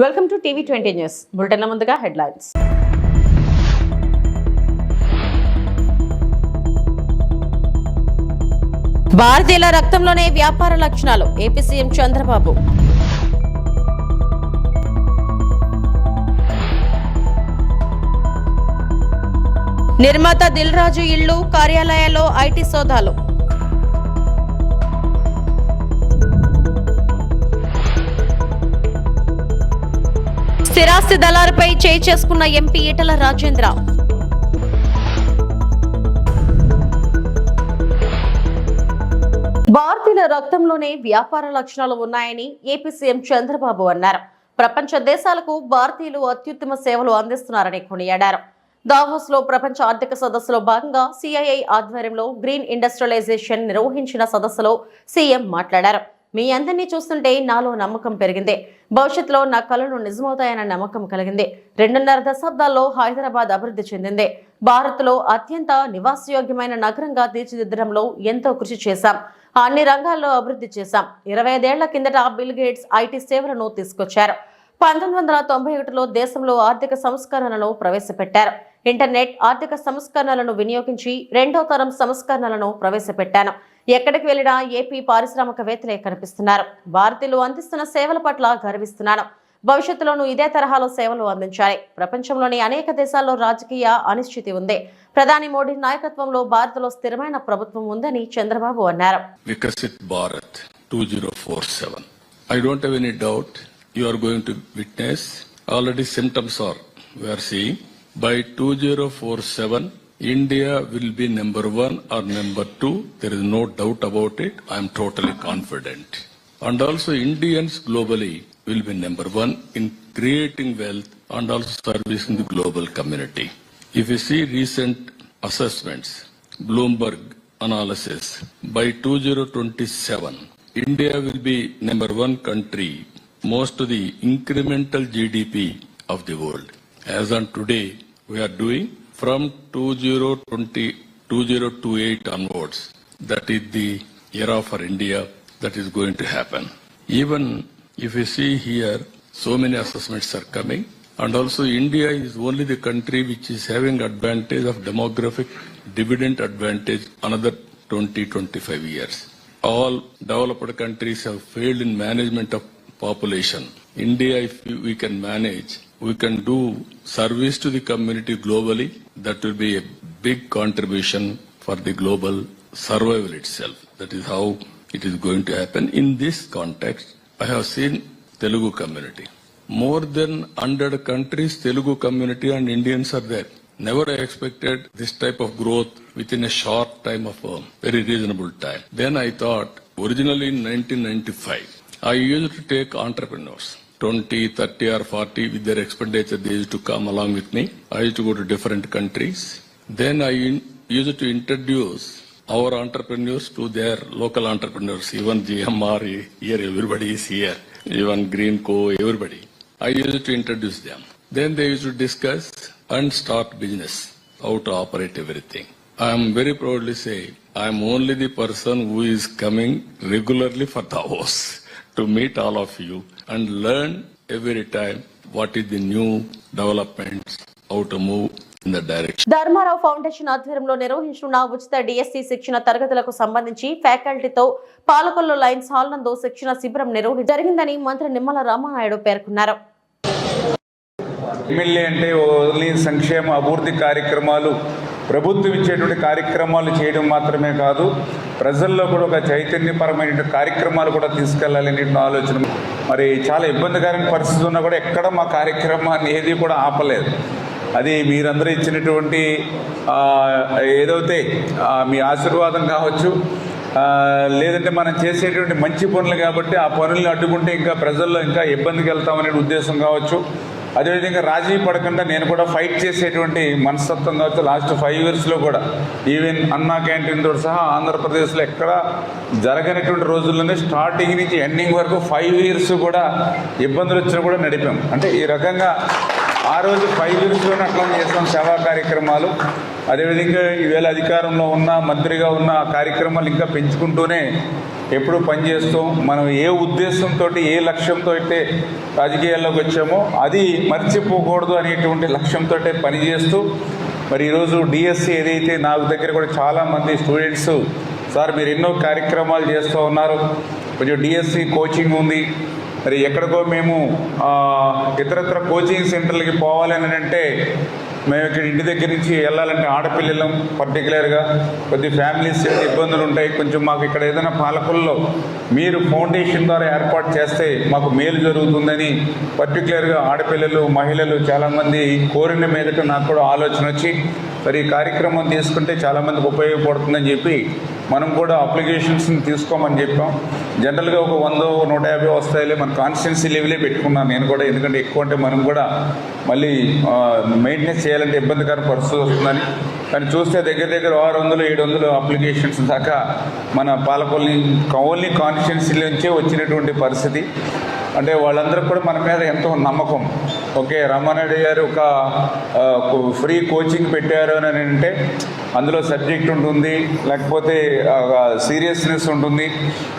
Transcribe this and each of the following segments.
Welcome to టీవీ20 news బులెటిన్ల ముందుగా headlines. భారతీయుల రక్తంలోనే వ్యాపార లక్షణాలు ఏపీ సీఎం చంద్రబాబు. నిర్మాత దిల్ రాజు ఇళ్లు కార్యాలయాల్లో ఐటీ సోదాలు. స్థిరాస్తి దళారుపై చేయి చేసుకున్న ఎంపీ ఈటల రాజేంద్ర. భారతీయుల రక్తంలోనే వ్యాపార లక్షణాలు ఉన్నాయని ఏపీ సీఎం చంద్రబాబు అన్నారు. ప్రపంచ దేశాలకు భారతీయులు అత్యుత్తమ సేవలు అందిస్తున్నారని కొనియాడారు. దావోస్ లో ప్రపంచ ఆర్థిక సదస్సులో భాగంగా సిఐఐ ఆధ్వర్యంలో గ్రీన్ ఇండస్ట్రియలైజేషన్ నిర్వహించిన సదస్సులో సీఎం మాట్లాడారు. మీ అందరినీ చూస్తుంటే నాలో నమ్మకం పెరిగింది. భవిష్యత్తులో నా కళలు నిజమవుతాయన్న నమ్మకం కలిగింది. 2.5 దశాబ్దాల్లో హైదరాబాద్ అభివృద్ధి చెందింది. భారత్లో అత్యంత నివాసయోగ్యమైన నగరంగా తీర్చిదిద్దడంలో ఎంతో కృషి చేశాం. అన్ని రంగాల్లో అభివృద్ధి చేశాం. 25 ఏళ్ల కిందట బిల్ గేట్స్ ఐటీ సేవలను తీసుకొచ్చారు. 1991లో దేశంలో ఆర్థిక సంస్కరణలను ప్రవేశపెట్టారు. ఇంటర్నెట్ ఆర్థిక సంస్కరణలను వినియోగించి 2వ తరం సంస్కరణలను ప్రవేశపెట్టాను. ఎక్కడికి వెళ్లినా ఏపీ పారిశ్రామికవేత్తలే కనిపిస్తున్నారు. భారతీయులు అందిస్తున్న సేవల పట్ల గర్విస్తున్నాను. భవిష్యత్తులోనూ ఇదే తరహాలో సేవలు అందించాలి. ప్రపంచంలోని అనేక దేశాల్లో రాజకీయ అనిశ్చితి ఉంది. ప్రధాని మోడీ నాయకత్వంలో భారత్లో స్థిరమైన ప్రభుత్వం ఉందని చంద్రబాబు అన్నారు. Viksit Bharat 2047. I don't have any doubt you are going to witness already symptoms are we are seeing by 2047 India will be number 1 or number 2. There is no doubt about it. I am totally confident. And also Indians globally will be number 1 in creating wealth and also servicing the global community. If you see recent assessments, Bloomberg analysis, by 2027, India will be number 1 country, most of the incremental GDP of the world. As on today, we are doing from 2028 onwards. That is the era for India that is going to happen. Even if you see here, so many assessments are coming. And also India is only the country which is having advantage of demographic dividend advantage another 20-25 years. All developed countries have failed in management of population. India, if we can manage, we can do service to the community globally. That will be a big contribution for the global survival itself. That is how it is going to happen. In this context, I have seen Telugu community. More than 100 countries, Telugu community and Indians are there. Never I expected this type of growth within a short time of a very reasonable time. Then I thought, originally in 1995, I used to take entrepreneurs, 20, 30 or 40 with their expenditure. They used to come along with me. I used to go to different countries. Then I used to introduce our entrepreneurs to their local entrepreneurs. Even GMR here, everybody is here. Even Greenco, everybody. I used to introduce them. Then they used to discuss and start business, how to operate everything. I am very proudly say, I am only the person who is coming regularly for Davos to meet all of you and learn every time what is the new developments, how to move in the direction. Dharmarao foundation ఆధ్వర్యంలో నిర్వహించిన ఉచిత DSC శిక్షణ తరగతులకు సంబంధించి ఫ్యాకల్టీతో Palakollu Lions hall నందు శిక్షణ శిబిరం జరిగిందని మంత్రి నిమ్మల రామానాయుడు పేర్కొన్నారు. ఎమ్మెల్యే అంటే ఓన్లీ సంక్షేమ అభివృద్ధి కార్యక్రమాలు, ప్రభుత్వం ఇచ్చేటువంటి కార్యక్రమాలు చేయడం మాత్రమే కాదు, ప్రజల్లో కూడా ఒక చైతన్యపరమైన కార్యక్రమాలు కూడా తీసుకెళ్లాలనే ఆలోచన. మరి చాలా ఇబ్బందికరమైన పరిస్థితి ఉన్నా కూడా ఎక్కడ మా కార్యక్రమాన్ని ఏది కూడా ఆపలేదు. అది మీరందరూ ఇచ్చినటువంటి ఏదైతే మీ ఆశీర్వాదం కావచ్చు, లేదంటే మనం చేసేటువంటి మంచి పనులు కాబట్టి ఆ పనులను అడ్డుకుంటే ఇంకా ప్రజల్లో ఇంకా ఇబ్బందికి వెళ్తామనే ఉద్దేశం కావచ్చు. అదేవిధంగా రాజీ పడకుండా నేను కూడా ఫైట్ చేసేటువంటి మనస్తత్వం కావచ్చు. లాస్ట్ 5 yearsలో కూడా ఈవెన్ అన్నా క్యాంటీన్తో సహా ఆంధ్రప్రదేశ్లో ఎక్కడ జరగనటువంటి రోజుల్లోనే స్టార్టింగ్ నుంచి ఎండింగ్ వరకు 5 years కూడా ఇబ్బందులు వచ్చినా కూడా నడిపాం. అంటే ఈ రకంగా ఆ రోజు 5 yearsలోనే అట్లా చేస్తాం సేవా కార్యక్రమాలు. అదేవిధంగా ఈవేళ అధికారంలో ఉన్న మంత్రిగా ఉన్న కార్యక్రమాలు ఇంకా పెంచుకుంటూనే ఎప్పుడు పనిచేస్తూ మనం ఏ ఉద్దేశంతో ఏ లక్ష్యంతో అయితే రాజకీయాల్లోకి వచ్చామో అది మర్చిపోకూడదు అనేటువంటి లక్ష్యంతో పనిచేస్తూ మరి ఈరోజు డిఎస్సి ఏదైతే నాకు దగ్గర కూడా చాలామంది స్టూడెంట్స్ సార్ మీరు ఎన్నో కార్యక్రమాలు చేస్తూ ఉన్నారు, కొంచెం డిఎస్సి కోచింగ్ ఉంది, మరి ఎక్కడికో మేము ఇతరత్ర కోచింగ్ సెంటర్లకి పోవాలని అంటే మేము ఇక్కడ ఇంటి దగ్గర నుంచి వెళ్ళాలంటే ఆడపిల్లలం పర్టికులర్గా కొద్ది ఫ్యామిలీస్ ఇబ్బందులు ఉంటాయి, కొంచెం మాకు ఇక్కడ ఏదైనా పాలకుల్లో మీరు ఫౌండేషన్ ద్వారా ఏర్పాటు చేస్తే మాకు మేలు జరుగుతుందని పర్టికులర్గా ఆడపిల్లలు మహిళలు చాలామంది కోరిన మీదట నాకు కూడా ఆలోచన వచ్చి మరి ఈ కార్యక్రమం తీసుకుంటే చాలామందికి ఉపయోగపడుతుందని చెప్పి మనం కూడా అప్లికేషన్స్ని తీసుకోమని చెప్పాం. జనరల్గా ఒక 100-150 వస్తాయిలే, మన కాన్స్టిట్యున్సీ లెవెలే పెట్టుకున్నాను నేను కూడా, ఎందుకంటే ఎక్కువ అంటే మనం కూడా మళ్ళీ మెయింటెనెన్స్ చేయాలంటే ఇబ్బందికర పరిస్థితి వస్తుందని. కానీ చూస్తే దగ్గర 600-700 అప్లికేషన్స్ దాకా మన పాలకొల్లి ఓన్లీ కాన్స్టిట్యున్సీ నుంచే వచ్చినటువంటి పరిస్థితి. అంటే వాళ్ళందరూ కూడా మన మీద ఎంతో నమ్మకం. ఓకే, రామానాయుడు గారు ఒక ఫ్రీ కోచింగ్ పెట్టారు అని అంటే అందులో సబ్జెక్ట్ ఉంటుంది, లేకపోతే సీరియస్నెస్ ఉంటుంది,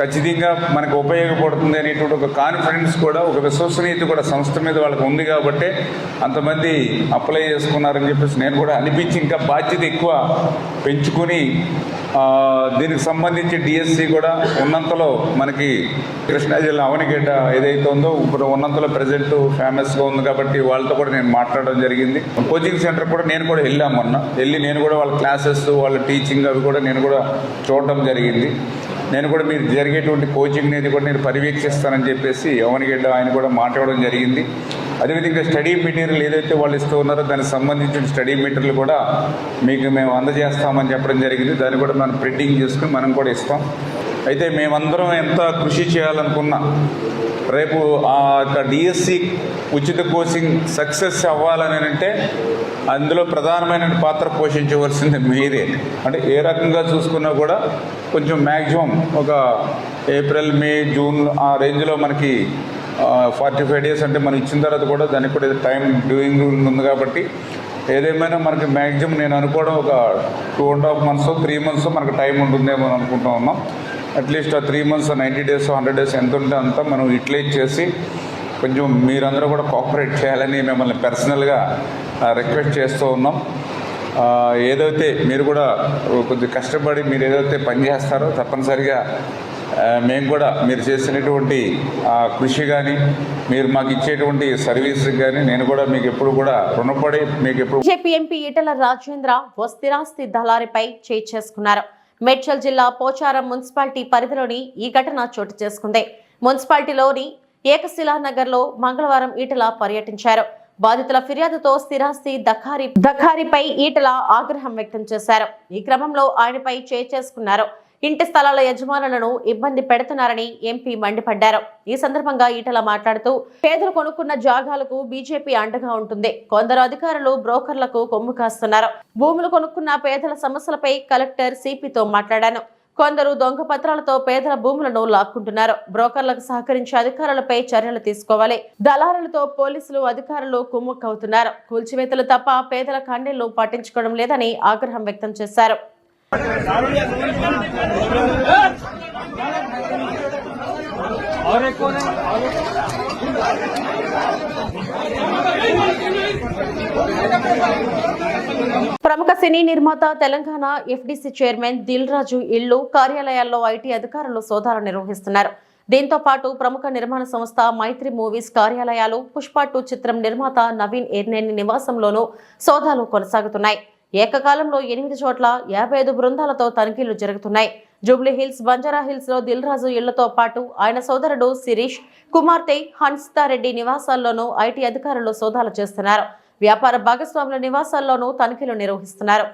ఖచ్చితంగా మనకు ఉపయోగపడుతుంది అనేటువంటి ఒక కాన్ఫిడెన్స్ కూడా, ఒక విశ్వసనీయత కూడా సంస్థ మీద వాళ్ళకి ఉంది కాబట్టి అంతమంది అప్లై చేసుకున్నారని చెప్పేసి నేను కూడా అనిపించి ఇంకా బాధ్యత ఎక్కువ పెంచుకుని దీనికి సంబంధించి డిఎస్సి కూడా ఉన్నంతలో మనకి కృష్ణా జిల్లా అవనిగడ్డ ఏదైతే ఉందో ఇప్పుడు ఉన్నంతలో ప్రజెంట్ ఫేమస్గా ఉంది కాబట్టి వాళ్ళతో కూడా నేను మాట్లాడడం జరిగింది. కోచింగ్ సెంటర్ కూడా నేను కూడా వెళ్ళాము మొన్న, నేను కూడా వాళ్ళ క్లాసెస్ వాళ్ళ టీచింగ్ అవి కూడా నేను కూడా చూడడం జరిగింది. నేను కూడా మీరు జరిగేటువంటి కోచింగ్ అనేది కూడా నేను పర్యవేక్షిస్తానని చెప్పేసి అవనిగడ్డ ఆయన కూడా మాట్లాడడం జరిగింది. అదేవిధంగా స్టడీ మెటీరియల్ ఏదైతే వాళ్ళు ఇస్తూ ఉన్నారో దానికి సంబంధించిన స్టడీ మెటీరియల్ కూడా మీకు మేము అందజేస్తామని చెప్పడం జరిగింది. దాన్ని కూడా మనం ప్రింటింగ్ చేసుకుని మనం కూడా ఇస్తాం. అయితే మేమందరం ఎంత కృషి చేయాలనుకున్నా రేపు ఆ డిఎస్సి ఉచిత కోచింగ్ సక్సెస్ అవ్వాలని అంటే అందులో ప్రధానమైన పాత్ర పోషించవలసింది మీరే. అంటే ఏ రకంగా చూసుకున్నా కూడా కొంచెం మ్యాక్సిమం ఒక ఏప్రిల్ మే జూన్ ఆ రేంజ్లో మనకి 45 days అంటే మనం ఇచ్చిన తర్వాత కూడా దానికి కూడా టైం డూయింగ్ ఉంది కాబట్టి ఏదేమైనా మనకి మ్యాక్సిమం నేను అనుకోవడం ఒక 2.5 months 3 months మనకు టైం ఉంటుందేమో అనుకుంటూ ఉన్నాం. అట్లీస్ట్ ఆ 3 months 90 days 100 days ఎంత ఉంటే అంతా మనం యూటిలైజ్ చేసి కొంచెం మీరందరూ కూడా కోఆపరేట్ చేయాలని మిమ్మల్ని పర్సనల్గా రిక్వెస్ట్ చేస్తూ ఉన్నాం. ఏదైతే మీరు కూడా కొద్దిగా కష్టపడి మీరు ఏదైతే పని చేస్తారో తప్పనిసరిగా మేము కూడా మీరు చేసినటువంటి కృషి కానీ మీరు మాకు ఇచ్చేటువంటి సర్వీస్ కానీ నేను కూడా మీకు ఎప్పుడు కూడా రుణపడి మీకు ఎప్పుడు. బీజేపీ ఎంపీ ఈటెల రాజేంద్ర ఓ స్థిరాస్తి దళారిపై చేయి చేసుకున్నారు. మేడ్చల్ జిల్లా పోచారం మున్సిపాలిటీ పరిధిలోని ఈ ఘటన చోటు చేసుకుంది. మున్సిపాలిటీలోని ఏకశిలానగర్లో మంగళవారం ఈటెల పర్యటించారు. బాధితుల ఫిర్యాదుతో స్థిరాస్తి దఖారిపై ఈటెల ఆగ్రహం వ్యక్తం చేశారు. ఈ క్రమంలో ఆయనపై చేయి చేసుకున్నారు. ఇంటి స్థలాల యజమానులను ఇబ్బంది పెడుతున్నారని ఎంపీ మండిపడ్డారు. ఈ సందర్భంగా ఈటెల మాట్లాడుతూ పేదలు కొనుక్కున్న జాగాలకు బీజేపీ అండగా ఉంటుంది, కొందరు అధికారులు బ్రోకర్లకు కొమ్ము కాస్తున్నారు. భూములు కొనుక్కున్న పేదల సమస్యలపై కలెక్టర్ సిపితో మాట్లాడాను. కొందరు దొంగ పత్రాలతో పేదల భూములను లాక్కుంటున్నారు. బ్రోకర్లకు సహకరించే అధికారులపై చర్యలు తీసుకోవాలి. దళారులతో పోలీసులు అధికారులు కుమ్ముక్కవుతున్నారు. కూల్చివేతలు తప్ప పేదల కన్నీళ్లు పట్టించుకోవడం లేదని ఆగ్రహం వ్యక్తం చేశారు. ప్రముఖ సినీ నిర్మాత తెలంగాణ ఎఫ్డిసి చైర్మన్ దిల్ రాజు ఇళ్లు కార్యాలయాల్లో ఐటీ అధికారులు సోదాలు నిర్వహిస్తున్నారు. దీంతో పాటు ప్రముఖ నిర్మాణ సంస్థ మైత్రి మూవీస్ కార్యాలయాలు, పుష్ప 2 చిత్రం నిర్మాత నవీన్ ఎర్నేని నివాసంలోనూ సోదాలు కొనసాగుతున్నాయి. ఏకకాలంలో 8 చోట్ల 55 బృందాలతో తనిఖీలు జరుగుతున్నాయి. జూబ్లీ హిల్స్, బంజారా హిల్స్ లో దిల్ రాజు ఇళ్లతో పాటు ఆయన సోదరుడు శిరీష్, కుమార్తె హన్సితారెడ్డి నివాసాల్లోనూ ఐటీ అధికారులు సోదాలు చేస్తున్నారు. వ్యాపార భాగస్వాముల నివాసాల్లోనూ తనిఖీలు నిర్వహిస్తున్నారు.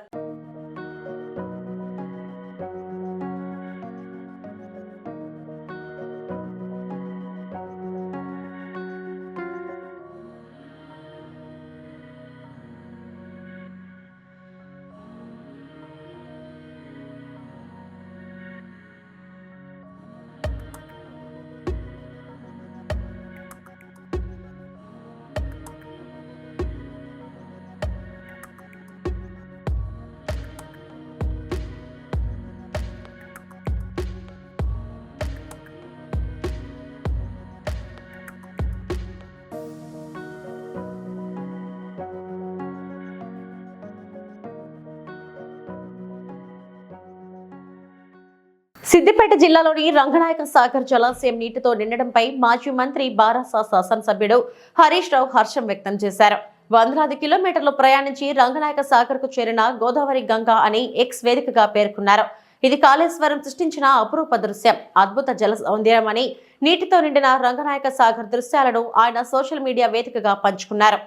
సిద్దిపేట జిల్లాలోని రంగనాయక సాగర్ జలాశయం నీటితో నిండడంపై మాజీ మంత్రి బారాస శాసనసభ్యుడు హరీష్ రావు హర్షం వ్యక్తం చేశారు. వందలాది కిలోమీటర్లు ప్రయాణించి రంగనాయక సాగర్ కు చేరిన గోదావరి గంగా అని ఎక్స్ వేదికగా పేర్కొన్నారు. ఇది కాళేశ్వరం సృష్టించిన అపురూప దృశ్యం, అద్భుత జల సౌందర్యమని నీటితో నిండిన రంగనాయక సాగర్ దృశ్యాలను ఆయన సోషల్ మీడియా వేదికగా పంచుకున్నారు.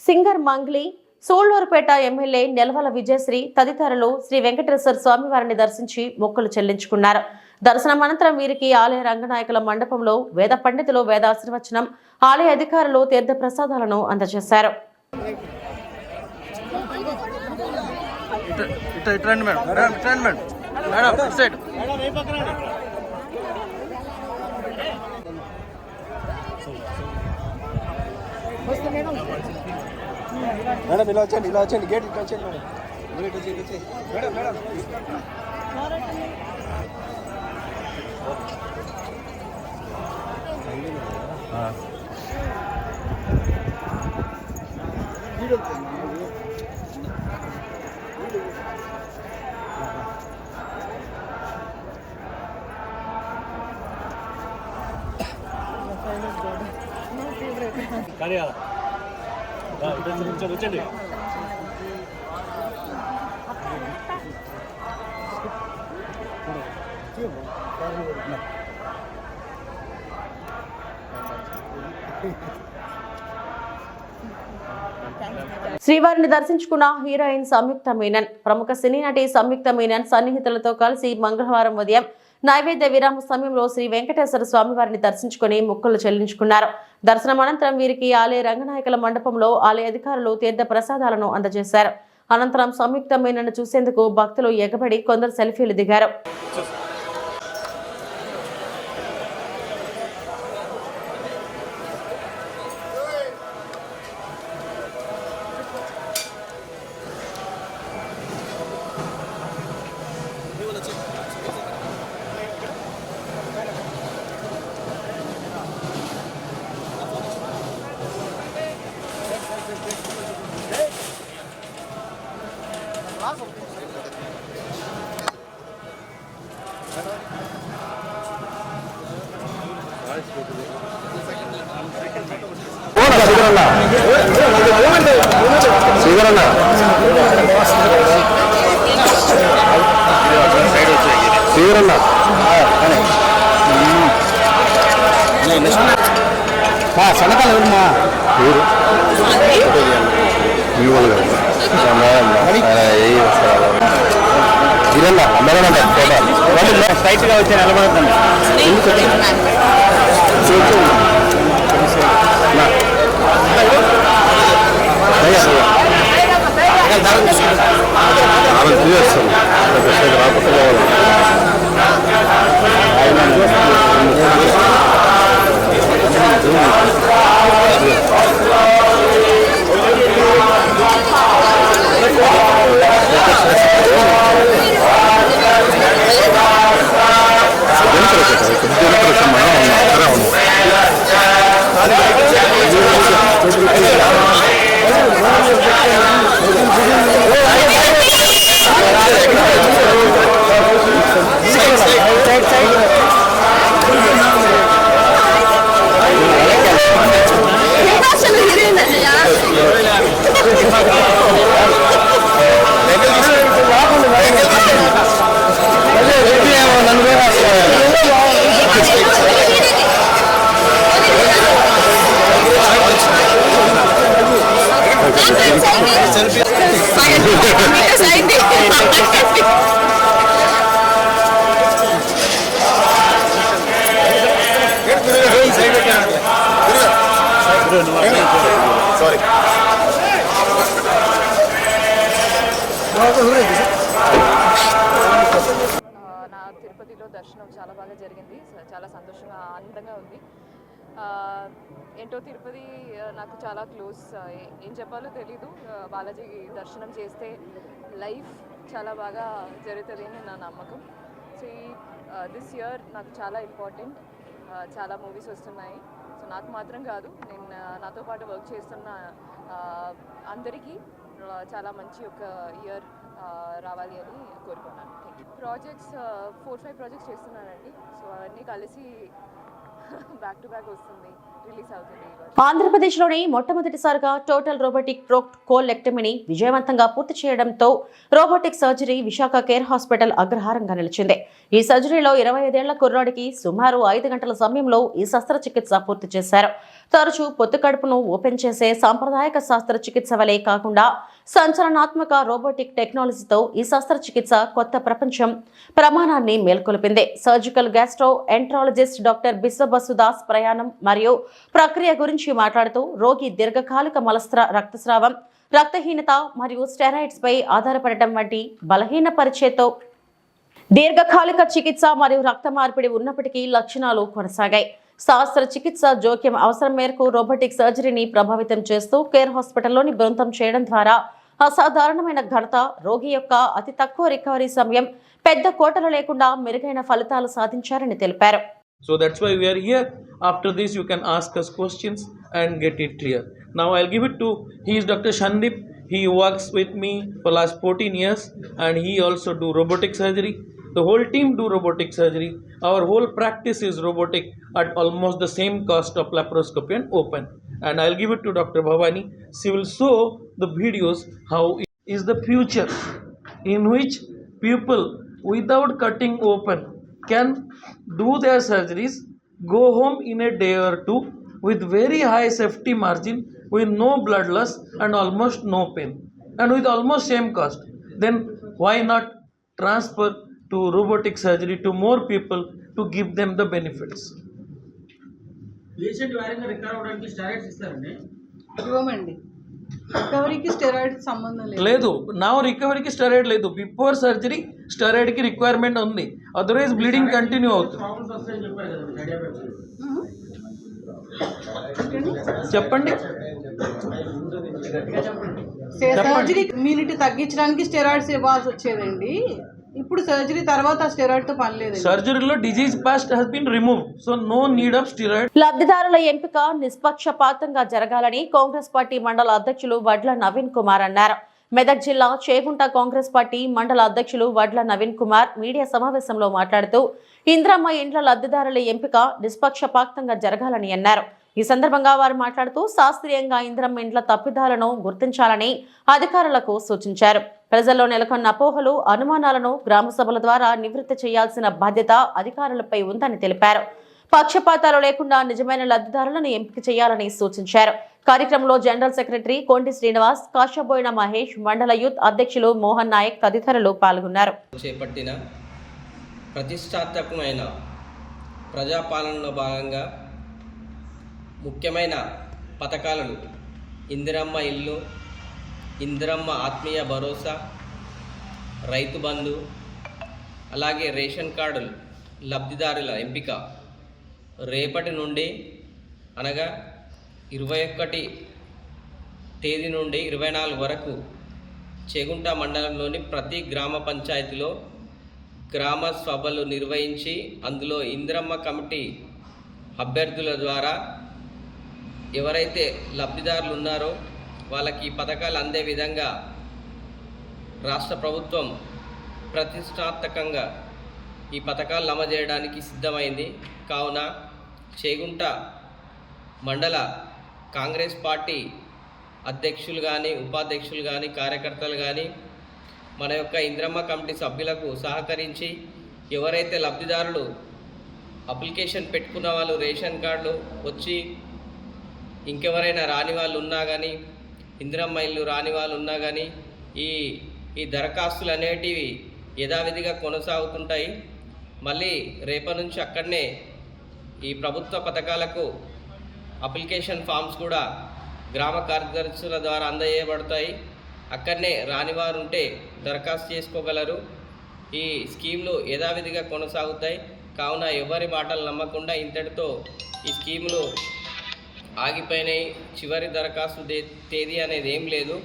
సింగర్ మంగ్లీ, సూళ్లూరుపేట ఎమ్మెల్యే నెలవల విజయశ్రీ తదితరులు శ్రీ వెంకటేశ్వర స్వామివారిని దర్శించి మొక్కులు చెల్లించుకున్నారు. దర్శనం అనంతరం వీరికి ఆలయ రంగనాయకుల మండపంలో వేద పండితులు వేదాశీర్వచనం, ఆలయ అధికారులు తీర్థ ప్రసాదాలను అందజేశారు. మేడం ఇలా వచ్చండి గేట్ ఇట్లా వచ్చండి మేడం మేడం కానీ వచ్చండి. శ్రీవారిని దర్శించుకున్న హీరోయిన్ సంయుక్త మీనన్, ప్రముఖ సినీ నటి సంయుక్త మీనన్ సన్నిహితులతో కలిసి మంగళవారం ఉదయం నైవేద్య విరామ సమయంలో శ్రీ వెంకటేశ్వర స్వామివారిని దర్శించుకుని మొక్కులు చెల్లించుకున్నారు. దర్శనం అనంతరం వీరికి ఆలయ రంగనాయకుల మండపంలో ఆలయ అధికారులు తీర్థ ప్రసాదాలను అందజేశారు. అనంతరం సంయుక్త మీనన్ను చూసేందుకు భక్తులు ఎగబడి కొందరు సెల్ఫీలు దిగారు. సనకాలమ్మా స్ట్రైట్ గా వచ్చి నిలబడుతుంది. నా తిరుపతిలో దర్శనం చాలా బాగా జరిగింది. చాలా సంతోషంగా ఆనందంగా ఉంది. ఏంటో తిరుపతి నాకు చాలా క్లోజ్. ఏం చెప్పాలో తెలీదు. బాలాజీ దర్శనం చేస్తే లైఫ్ చాలా బాగా జరుగుతుంది అని నా నమ్మకం. సో దిస్ ఇయర్ నాకు చాలా ఇంపార్టెంట్. చాలా మూవీస్ వస్తున్నాయి. సో నాకు మాత్రం కాదు, నేను నాతో పాటు వర్క్ చేస్తున్న అందరికీ చాలా మంచి ఒక ఇయర్ రావాలి అని కోరుకున్నాను. ప్రాజెక్ట్స్ 4-5 ప్రాజెక్ట్స్ చేస్తున్నానండి. సో అవన్నీ కలిసి బ్యాక్ టు బ్యాక్ వస్తుంది, రిలీజ్ అవుతుంది. ఆంధ్రప్రదేశ్లోని మొట్టమొదటిసారిగా టోటల్ రోబోటిక్ కోలెక్టమీని విజయవంతంగా పూర్తి చేయడంతో robotic surgery Visakha care hospital అగ్రహారంగా నిలిచింది. ఈ సర్జరీలో 25 ఏళ్ల కుర్రాడికి సుమారు 5 గంటల సమయంలో ఈ శస్త్రచికిత్స పూర్తి చేశారు. తరచూ పొత్తు కడుపును ఓపెన్ చేసే సాంప్రదాయక శస్త్రచికిత్స వలె కాకుండా సంచలనాత్మక రోబోటిక్ టెక్నాలజీతో ఈ శస్త్రచికిత్స కొత్త ప్రమాణాన్ని మేల్కొల్పింది. సర్జికల్ గ్యాస్ట్రో ఎంట్రాలజిస్ట్ డాక్టర్ బిశ్వబసుదాస్ ప్రయాణం మరియు ప్రక్రియ గురించి మాట్లాడుతూ రోగి దీర్ఘకాలిక రక్తస్రావం, రక్తహీనత మరియు స్టెరాయిడ్స్ పై ఆధారపడటం వంటి బలహీనపరిచేతో దీర్ఘకాలిక చికిత్స మరియు రక్త మార్పిడి ఉన్నప్పటికీ లక్షణాలు కొనసాగాయి. శస్త్రచికిత్స జోక్యం అవసరం మేరకు రోబోటిక్ సర్జరీని ప్రభావితం చేస్తూ కేర్ హాస్పిటల్లోని బృందం చేయడం ద్వారా అసాధారణమైన ఘనత, రోగి యొక్క అతి తక్కువ రికవరీ సమయం, పెద్ద కోటలు లేకుండా మెరుగైన ఫలితాలు సాధించారని తెలిపారు. So that's why we are here. After this you can ask us questions and get it clear. Now I'll give it to, he is Dr. Shandip. He works with me for last 14 years and he also do robotic surgery. The whole team do robotic surgery. Our whole practice is robotic at almost the same cost of laparoscopy and open. And I'll give it to Dr. Bhavani. She will show the videos how it is the future in which people without cutting open can do their surgeries, go home in a day or two with very high safety margin, with no blood loss and almost no pain, and with almost same cost. Then why not transfer to robotic surgery to more people to give them the benefits? Patient వారంగా recover అవడానికి steroids ఇస్తారండి? ఇవ్వమండి. రికవరీకి steroid సంబంధం లేదు. నా రికవరీకి steroid లేదు. Before surgery స్టెరాయిడ్కి requirement ఉంది, otherwise bleeding continue అవుతుంది. Problems వస్తాయని చెప్పారు కదా ఐడియా పెట్టి. చెప్పండి. సర్జరీ ఇమ్యూనిటీ తగ్గించడానికి స్టెరాయిడ్స్ ఇవ్వాల్సి వచ్చేదండి. ఇప్పుడు సర్జరీ తర్వాత స్టెరాయిడ్ తో పని లేదు. సర్జరీలో disease past has been removed, so no need of steroid. లబ్ధిదారుల ఎంపిక నిష్పక్షపాతంగా జరగాలని కాంగ్రెస్ పార్టీ మండల అధ్యక్షులు వడ్ల నవీన్ కుమార్ అన్నారు. మెదక్ జిల్లా చేగుంట కాంగ్రెస్ పార్టీ మండల అధ్యక్షులు వడ్ల నవీన్ కుమార్ మీడియా సమావేశంలో మాట్లాడుతూ ఇంద్రమ్మ ఇండ్ల లబ్ధిదారుల ఎంపిక నిష్పక్షపాతంగా జరగాలని అన్నారు. ఈ సందర్భంగా వారు మాట్లాడుతూ శాస్త్రీయంగా ఇంద్రమ్మ ఇండ్ల తప్పిదాలను గుర్తించాలని అధికారులకు సూచించారు. ప్రజల్లో నెలకొన్న అపోహలు, అనుమానాలను గ్రామ సభల ద్వారా నివృత్తి చేయాల్సిన బాధ్యత అధికారులపై ఉందని తెలిపారు. పక్షపాతాలు లేకుండా నిజమైన లబ్ధిదారులను ఎంపిక చేయాలని సూచించారు. కార్యక్రమంలో జనరల్ సెక్రటరీ కొంటి శ్రీనివాస్, కాశబోయిన మహేష్, మండల యూత్ అధ్యక్షులు మోహన్ నాయక్ తదితరులు పాల్గొన్నారు. చేపట్టిన ప్రతిష్టాత్మకమైన ప్రజాపాలనలో భాగంగా ముఖ్యమైన పథకాలను ఇందిరమ్మ ఇల్లు, ఇందిరమ్మ ఆత్మీయ భరోసా, రైతు బంధు, అలాగే రేషన్ కార్డులు లబ్ధిదారుల ఎంపిక రేపటి నుండి అనగా 21 తేదీ నుండి 24 వరకు చేగుంట మండలంలోని ప్రతి గ్రామ పంచాయతీలో గ్రామ సభలు నిర్వహించి అందులో ఇందిరమ్మ కమిటీ అభ్యర్థుల ద్వారా ఎవరైతే లబ్ధిదారులు ఉన్నారో వాళ్ళకి ఈ పథకాలు అందే విధంగా రాష్ట్ర ప్రభుత్వం ప్రతిష్టాత్మకంగా ఈ పథకాలు అమలు చేయడానికి సిద్ధమైంది. కావున చేగుంట మండల కాంగ్రెస్ పార్టీ అధ్యక్షులు కానీ, ఉపాధ్యక్షులు కానీ, కార్యకర్తలు కానీ మన యొక్క ఇంద్రమ్మ కమిటీ సభ్యులకు సహకరించి ఎవరైతే లబ్ధిదారులు అప్లికేషన్ పెట్టుకున్న వాళ్ళు రేషన్ కార్డులు వచ్చి ఇంకెవరైనా రాని వాళ్ళు ఉన్నా కానీ, ఇంద్రమ్మ ఇల్లు రాని వాళ్ళు ఉన్నా కానీ ఈ దరఖాస్తులు అనేటివి యథావిధిగా కొనసాగుతుంటాయి. మళ్ళీ రేపటి నుంచి అక్కడనే ఈ ప్రభుత్వ పథకాలకు అప్లికేషన్ ఫామ్స్ కూడా గ్రామ కార్యదర్శుల ద్వారా అందజేయబడతాయి. అక్కడనే రానివారు ఉంటే దరఖాస్తు చేసుకోగలరు. ఈ స్కీమ్లు యథావిధిగా కొనసాగుతాయి. కావున ఎవరి మాటలు నమ్మకుండా ఇంతటితో ఈ స్కీములు ఆగిపోయినాయి, చివరి దరఖాస్తు తేదీ అనేది ఏం లేదు.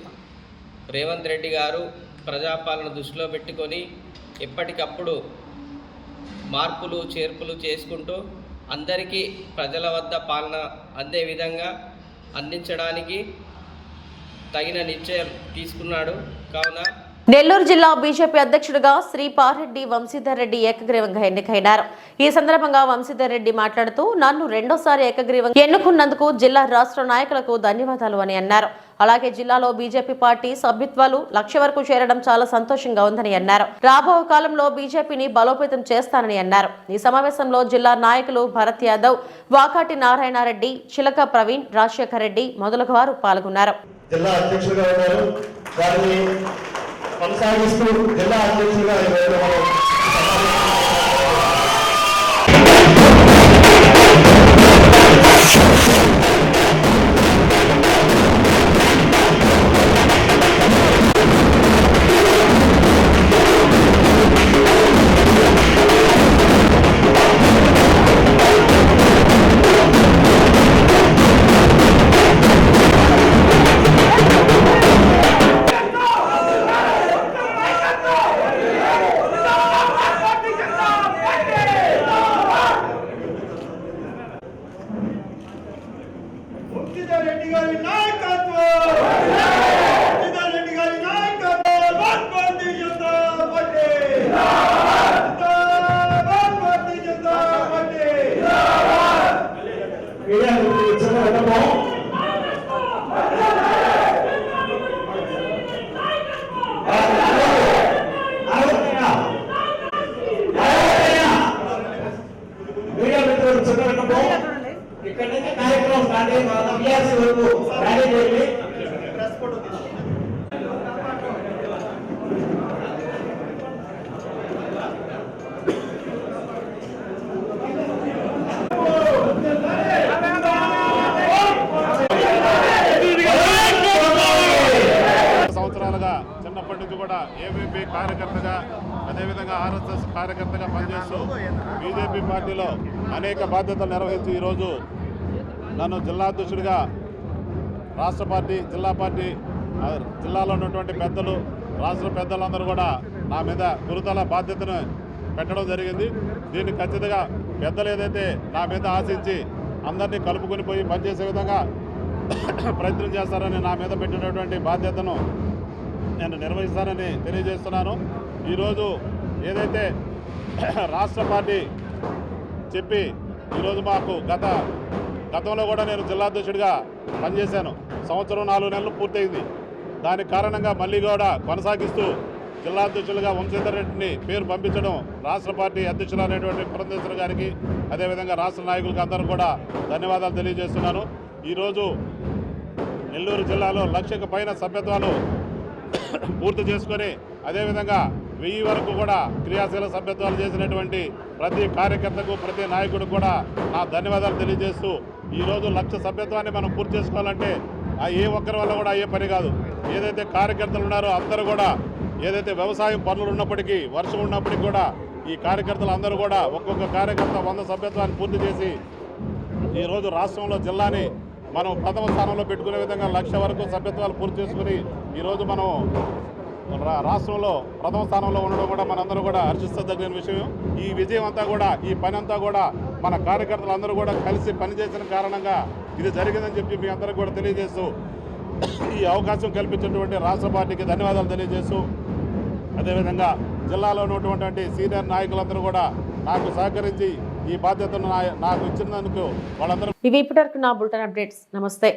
రేవంత్ రెడ్డి గారు ప్రజాపాలన దృష్టిలో పెట్టుకొని ఎప్పటికప్పుడు మార్పులు చేర్పులు చేసుకుంటూ అందరికీ ప్రజల వద్ద పాలన అందే విధంగా అందించడానికి తగిన నిశ్చయం తీసుకున్నాడు. కావున నెల్లూరు జిల్లా బీజేపీ అధ్యక్షుడిగా శ్రీ పారెడ్డి వంశీధర్ రెడ్డి ఏకగ్రీవంగా ఎన్నికైనారు. ఈ సందర్భంగా వంశీధర్ రెడ్డి మాట్లాడుతూ నన్ను రెండోసారి ఏకగ్రీవంగా ఎన్నుకున్నందుకు జిల్లా రాష్ట్ర నాయకులకు ధన్యవాదాలు అని అన్నారు. అలాగే జిల్లాలో బీజేపీ పార్టీ సభ్యత్వాలు 1,00,000 వరకు చేరడం చాలా సంతోషంగా ఉందని అన్నారు. రాబో కాలంలో బీజేపీని బలోపేతం చేస్తానని అన్నారు. ఈ సమావేశంలో జిల్లా నాయకులు భరత్ యాదవ్, వాకాటి నారాయణరెడ్డి, చిలక ప్రవీణ్, రాజశేఖర్ రెడ్డి మొదలగు వారు పాల్గొన్నారు. జిల్లా అధ్యక్షులుగా ఉన్నారు, వారిని కొనసాగిస్తూ జిల్లా అధ్యక్షులుగా చిన్నప్పటి నుంచి కూడా ఏబీపీ కార్యకర్తగా, అదేవిధంగా ఆర్ఎస్ఎస్ కార్యకర్తగా పనిచేస్తూ బీజేపీ పార్టీలో అనేక బాధ్యతలు నిర్వహించి ఈరోజు నన్ను జిల్లా అధ్యక్షుడిగా రాష్ట్ర పార్టీ, జిల్లా పార్టీ, జిల్లాలో ఉన్నటువంటి పెద్దలు, రాష్ట్ర పెద్దలందరూ కూడా నా మీద గురుతర బాధ్యతను పెట్టడం జరిగింది. దీన్ని ఖచ్చితంగా పెద్దలు ఏదైతే నా మీద ఆశించి అందరినీ కలుపుకొని పోయి పనిచేసే విధంగా ప్రయత్నం చేస్తారని నా మీద పెట్టినటువంటి బాధ్యతను నేను నిర్వహిస్తానని తెలియజేస్తున్నాను. ఈరోజు ఏదైతే రాష్ట్ర పార్టీ చెప్పి ఈరోజు మాకు గతంలో కూడా నేను జిల్లా అధ్యక్షుడిగా పనిచేశాను. 1 సంవత్సరం 4 నెలలు పూర్తయింది. దానికి కారణంగా మళ్ళీ కూడా కొనసాగిస్తూ జిల్లా అధ్యక్షులుగా వంశీధర్ రెడ్డిని పేరు పంపించడం రాష్ట్ర పార్టీ అధ్యక్షులు అనేటువంటి పురంధేశ్వరి గారికి, అదేవిధంగా రాష్ట్ర నాయకులకు అందరూ కూడా ధన్యవాదాలు తెలియజేస్తున్నాను. ఈరోజు నెల్లూరు జిల్లాలో 1,00,000కు పైన సభ్యత్వాలు పూర్తి చేసుకొని, అదేవిధంగా 1000 వరకు కూడా క్రియాశీల సభ్యత్వాలు చేసినటువంటి ప్రతి కార్యకర్తకు, ప్రతి నాయకుడికి కూడా నా ధన్యవాదాలు తెలియజేస్తూ, ఈరోజు 1,00,000 సభ్యత్వాన్ని మనం పూర్తి చేసుకోవాలంటే ఏ ఒక్కరి వల్ల కూడా అయ్యే పని కాదు. ఏదైతే కార్యకర్తలు ఉన్నారో అందరూ కూడా, ఏదైతే వ్యవసాయం పనులు ఉన్నప్పటికీ, వర్షం ఉన్నప్పటికీ కూడా ఈ కార్యకర్తలు అందరూ కూడా ఒక్కొక్క కార్యకర్త 100 సభ్యత్వాన్ని పూర్తి చేసి ఈరోజు రాష్ట్రంలో జిల్లాని మనం ప్రథమ స్థానంలో పెట్టుకునే విధంగా 1,00,000 వరకు సభ్యత్వాలు పూర్తి చేసుకుని ఈరోజు మనం రాష్ట్రంలో ప్రథమ స్థానంలో ఉండడం కూడా మనందరూ కూడా హర్షిస్తదగిన విషయం. ఈ విజయం అంతా కూడా, ఈ పని అంతా కూడా మన కార్యకర్తలందరూ కూడా కలిసి పనిచేసిన కారణంగా ఇది జరిగిందని చెప్పి మీ అందరికీ కూడా తెలియజేస్తూ, ఈ అవకాశం కల్పించినటువంటి రాష్ట్ర పార్టీకి ధన్యవాదాలు తెలియజేస్తూ, అదేవిధంగా జిల్లాలో ఉన్నటువంటి సీనియర్ నాయకులందరూ కూడా నాకు సహకరించి ఈ బాధ్యతను నాకు ఇచ్చినందుకు వాళ్ళందరూ. ఇవి ఇప్పటివరకు నా బులెటిన్ అప్డేట్స్. నమస్తే.